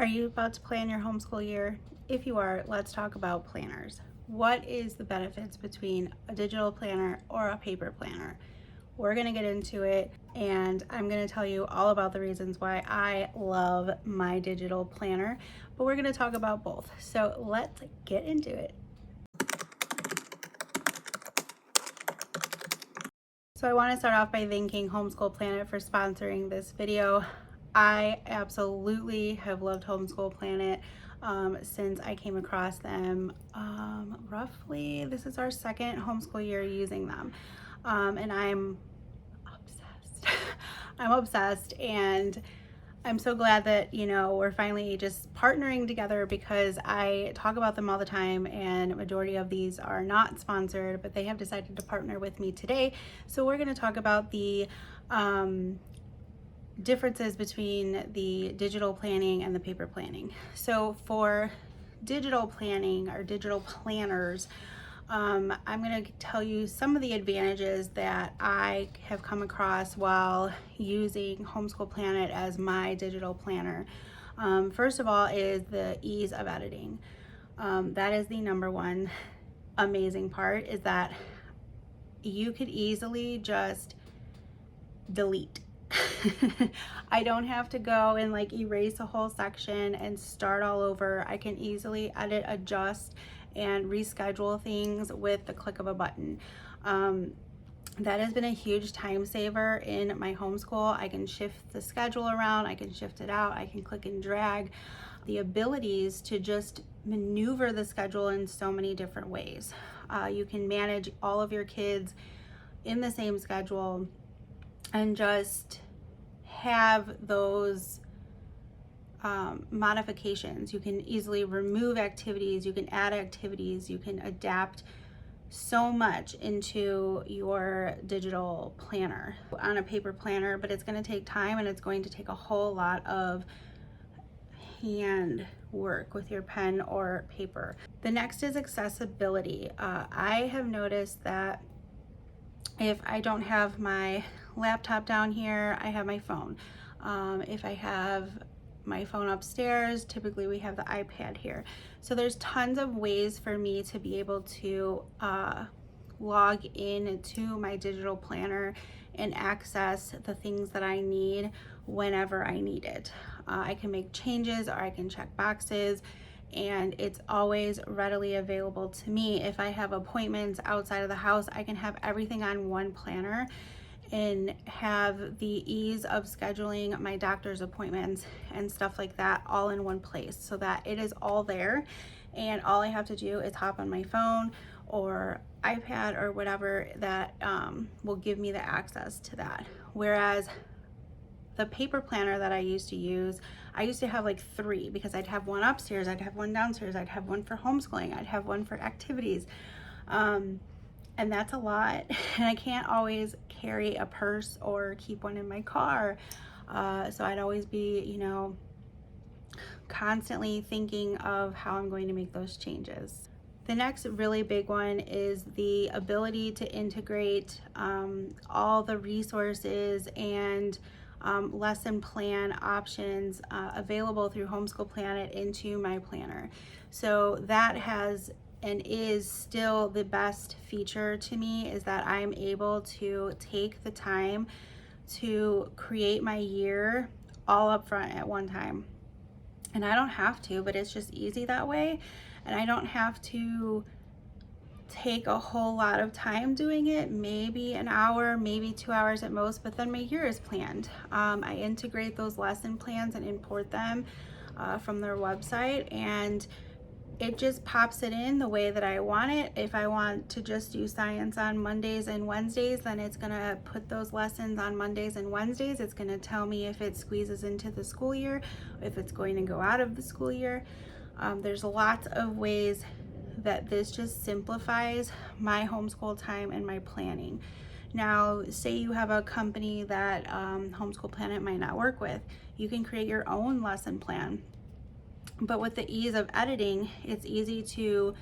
Are you about to plan your homeschool year? If you are, let's talk about planners. What is the benefits between a digital planner or a paper planner? We're gonna get into it and I'm gonna tell you all about the reasons why I love my digital planner, but we're gonna talk about both. So let's get into it. So I want to start off by thanking Homeschool Planet for sponsoring this video. I absolutely have loved Homeschool Planet since I came across them. Roughly, this is our second homeschool year using them. And I'm obsessed. I'm obsessed, and I'm so glad that, we're finally just partnering together, because I talk about them all the time and a majority of these are not sponsored, but they have decided to partner with me today. So we're going to talk about the differences between the digital planning and the paper planning. So for digital planning or digital planners, I'm going to tell you some of the advantages that I have come across while using Homeschool Planet as my digital planner. First of all is the ease of editing. That is the number one amazing part, is that you could easily just delete. I don't have to go and erase a whole section and start all over. I can easily edit, adjust, and reschedule things with the click of a button. That has been a huge time saver in my homeschool. I can shift the schedule around, I can shift it out, I can click and drag. The abilities to just maneuver the schedule in so many different ways. You can manage all of your kids in the same schedule and just have those modifications. You can easily remove activities, you can add activities, you can adapt so much into your digital planner on a paper planner, but it's going to take time and it's going to take a whole lot of hand work with your pen or paper. The next is accessibility. I have noticed that if I don't have my laptop down here, I have my phone. If I have my phone upstairs, typically we have the iPad here. So there's tons of ways for me to be able to log in to my digital planner and access the things that I need whenever I need it. I can make changes or I can check boxes, and it's always readily available to me. If I have appointments outside of the house, I can have everything on one planner and have the ease of scheduling my doctor's appointments and stuff like that all in one place, so that it is all there and all I have to do is hop on my phone or iPad or whatever that will give me the access to that. Whereas the paper planner that I used to use, I used to have like three, because I'd have one upstairs, I'd have one downstairs, I'd have one for homeschooling, I'd have one for activities. And that's a lot. And I can't always carry a purse or keep one in my car. So I'd always be, constantly thinking of how I'm going to make those changes. The next really big one is the ability to integrate all the resources and lesson plan options available through Homeschool Planet into my planner. So that has and is still the best feature to me, is that I'm able to take the time to create my year all up front at one time. And I don't have to, but it's just easy that way. And I don't have to take a whole lot of time doing it, maybe an hour, maybe 2 hours at most, but then my year is planned. I integrate those lesson plans and import them from their website, and it just pops it in the way that I want it. If I want to just do science on Mondays and Wednesdays, then it's gonna put those lessons on Mondays and Wednesdays. It's gonna tell me if it squeezes into the school year, if it's going to go out of the school year. There's lots of ways that this just simplifies my homeschool time and my planning. Now, say you have a company that Homeschool Planet might not work with, you can create your own lesson plan. But with the ease of editing, it's easy to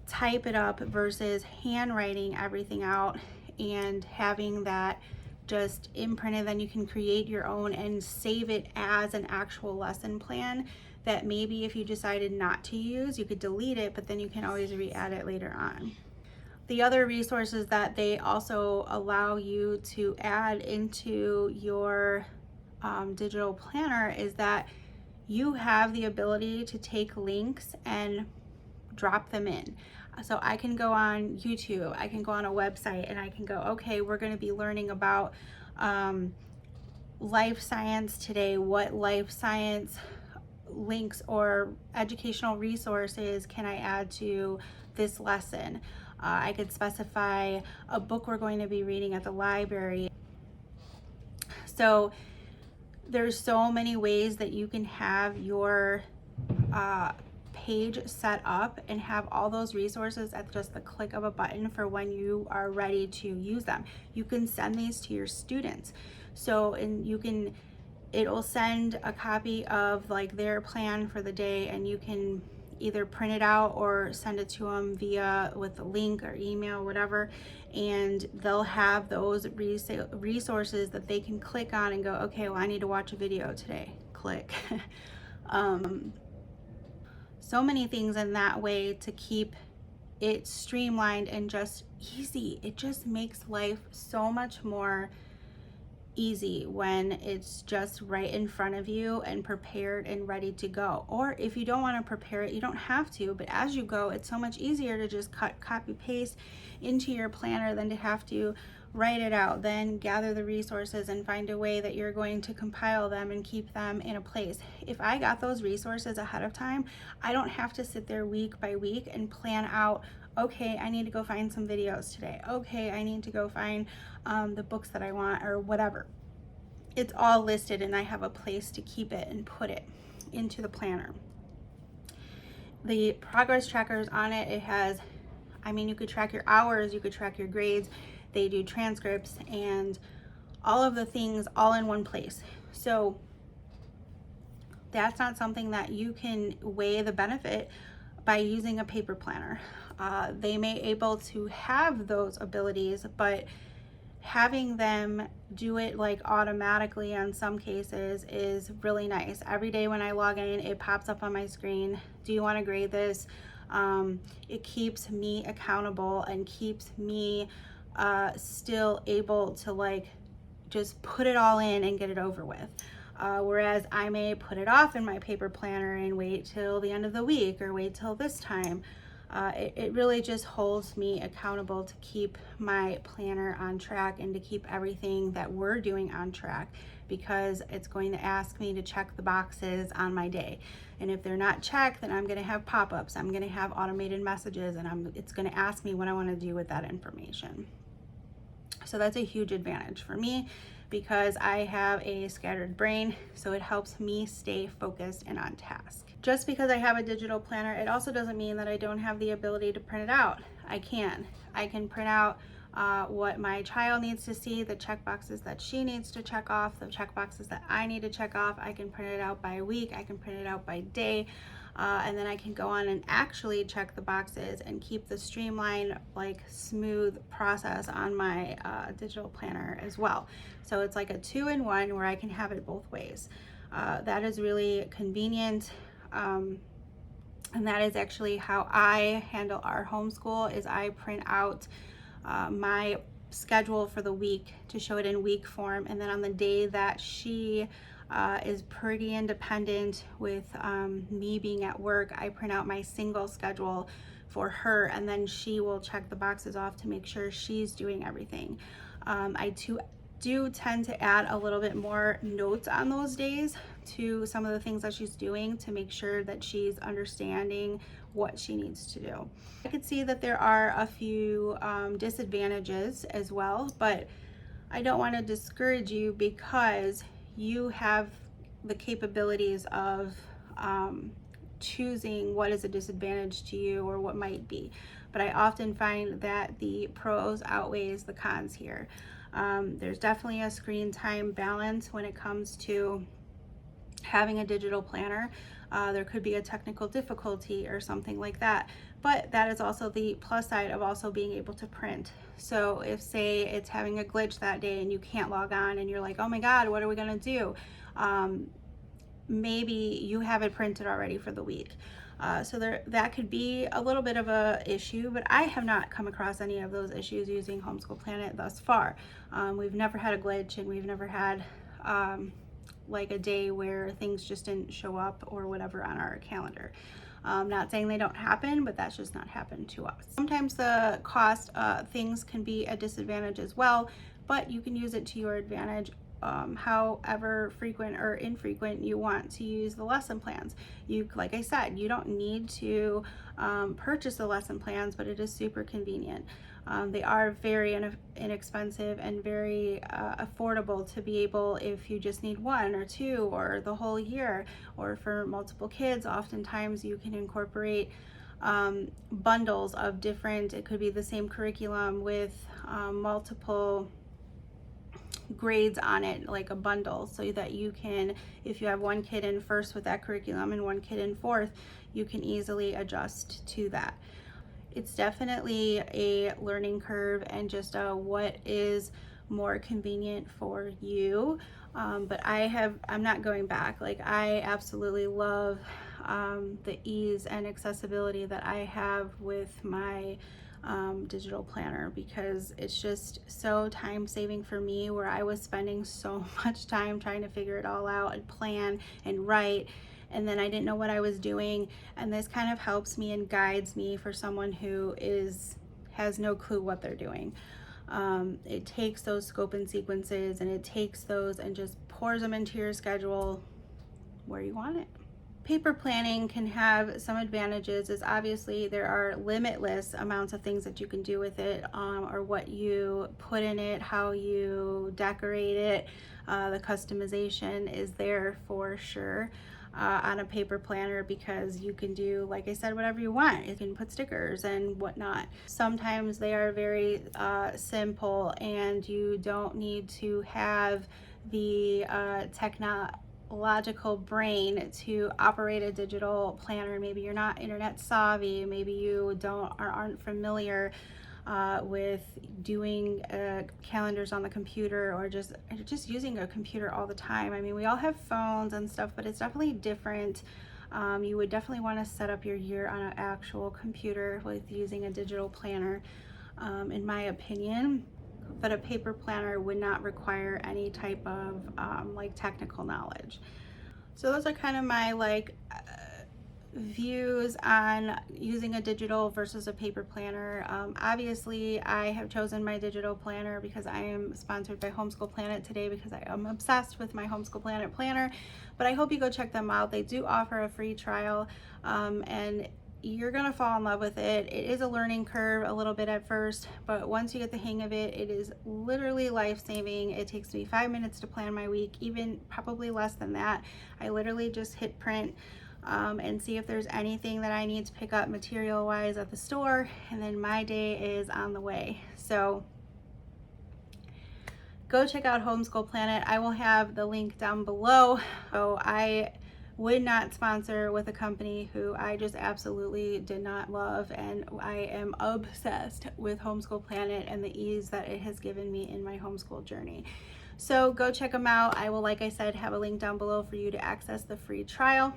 type it up versus handwriting everything out and having that just imprinted. Then you can create your own and save it as an actual lesson plan that maybe if you decided not to use, you could delete it, but then you can always re-add it later on. The other resources that they also allow you to add into your digital planner is that you have the ability to take links and drop them in. So I can go on YouTube, I can go on a website, and I can go, okay, we're going to be learning about life science today. What life science links or educational resources can I add to this lesson? I could specify a book we're going to be reading at the library. So there's so many ways that you can have your page set up and have all those resources at just the click of a button for when you are ready to use them. You can send these to your students. So, and you can, it'll send a copy of like their plan for the day, and you can either print it out or send it to them via with a link or email, whatever, and they'll have those resources that they can click on and go, okay, well, I need to watch a video today. Click. So many things in that way to keep it streamlined and just easy. It just makes life so much more easy when it's just right in front of you and prepared and ready to go. Or if you don't want to prepare it, you don't have to, but as you go, it's so much easier to just copy paste into your planner than to have to write it out, then gather the resources and find a way that you're going to compile them and keep them in a place. If I got those resources ahead of time, I don't have to sit there week by week and plan out, okay, I need to go find some videos today. Okay, I need to go find the books that I want or whatever. It's all listed and I have a place to keep it and put it into the planner. The progress trackers on it, it has, I mean, you could track your hours, you could track your grades. They do transcripts and all of the things all in one place. So that's not something that you can weigh the benefit by using a paper planner. They may able to have those abilities, but having them do it like automatically in some cases is really nice. Every day when I log in, it pops up on my screen. Do you want to grade this? It keeps me accountable and keeps me still able to like just put it all in and get it over with. Whereas I may put it off in my paper planner and wait till the end of the week or wait till this time. It really just holds me accountable to keep my planner on track and to keep everything that we're doing on track, because it's going to ask me to check the boxes on my day. And if they're not checked, then I'm going to have pop-ups, I'm going to have automated messages, and it's going to ask me what I want to do with that information. So that's a huge advantage for me because I have a scattered brain, so it helps me stay focused and on task. Just because I have a digital planner, it also doesn't mean that I don't have the ability to print it out. I can print out what my child needs to see, the check boxes that she needs to check off, the check boxes that I need to check off. I can print it out by week, I can print it out by day, and then I can go on and actually check the boxes and keep the streamlined, like smooth process on my digital planner as well. So it's like a 2-in-1 where I can have it both ways. That is really convenient. And that is actually how I handle our homeschool, is I print out my schedule for the week to show it in week form, and then on the day that she is pretty independent with me being at work, I print out my single schedule for her, and then she will check the boxes off to make sure she's doing everything. I do tend to add a little bit more notes on those days to some of the things that she's doing to make sure that she's understanding what she needs to do. I could see that there are a few disadvantages as well, but I don't want to discourage you because you have the capabilities of choosing what is a disadvantage to you or what might be. But I often find that the pros outweighs the cons here. There's definitely a screen time balance when it comes to having a digital planner. There could be a technical difficulty or something like that, but that is also the plus side of also being able to print. So if, say, it's having a glitch that day and you can't log on and you're like, oh my god, what are we gonna do? maybe you have it printed already for the week. So that could be a little bit of a issue, but I have not come across any of those issues using Homeschool Planet thus far. We've never had a glitch, and we've never had like a day where things just didn't show up or whatever on our calendar. Not saying they don't happen, but that's just not happened to us. Sometimes the cost things can be a disadvantage as well, but you can use it to your advantage. However frequent or infrequent you want to use the lesson plans. Like I said, you don't need to purchase the lesson plans, but it is super convenient. They are very inexpensive and very affordable to be able, if you just need one or two or the whole year, or for multiple kids, oftentimes you can incorporate bundles of different, it could be the same curriculum with multiple grades on it, like a bundle, so that you can, if you have one kid in first with that curriculum and one kid in fourth, you can easily adjust to that. It's definitely a learning curve and just what is more convenient for you. But I'm not going back. Like, I absolutely love the ease and accessibility that I have with my digital planner, because it's just so time saving for me, where I was spending so much time trying to figure it all out and plan and write, and then I didn't know what I was doing. And this kind of helps me and guides me for someone who has no clue what they're doing. It takes those scope and sequences, and it takes those and just pours them into your schedule where you want it. Paper planning can have some advantages, is obviously there are limitless amounts of things that you can do with it, or what you put in it, how you decorate it. The customization is there for sure on a paper planner, because you can do, like I said, whatever you want. You can put stickers and whatnot. Sometimes they are very simple, and you don't need to have the technological brain to operate a digital planner. Maybe you're not internet savvy, maybe you aren't familiar with doing calendars on the computer, or just using a computer all the time. I mean, we all have phones and stuff, but it's definitely different. You would definitely want to set up your year on an actual computer with using a digital planner, in my opinion. But a paper planner would not require any type of like technical knowledge. So those are kind of my views on using a digital versus a paper planner. Obviously, I have chosen my digital planner because I am sponsored by Homeschool Planet today, because I am obsessed with my Homeschool Planet planner. But I hope you go check them out. They do offer a free trial, and you're gonna fall in love with it. It is a learning curve a little bit at first, but once you get the hang of it, it is literally life-saving. It takes me 5 minutes to plan my week, even probably less than that. I literally just hit print and see if there's anything that I need to pick up material-wise at the store, and then my day is on the way. So go check out Homeschool Planet. I will have the link down below. So I would not sponsor with a company who I just absolutely did not love, and I am obsessed with Homeschool Planet and the ease that it has given me in my homeschool journey. So go check them out. I will, like I said, have a link down below for you to access the free trial.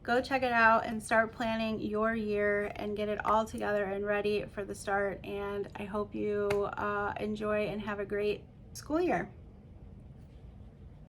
Go check it out and start planning your year and get it all together and ready for the start. And I hope you enjoy and have a great school year.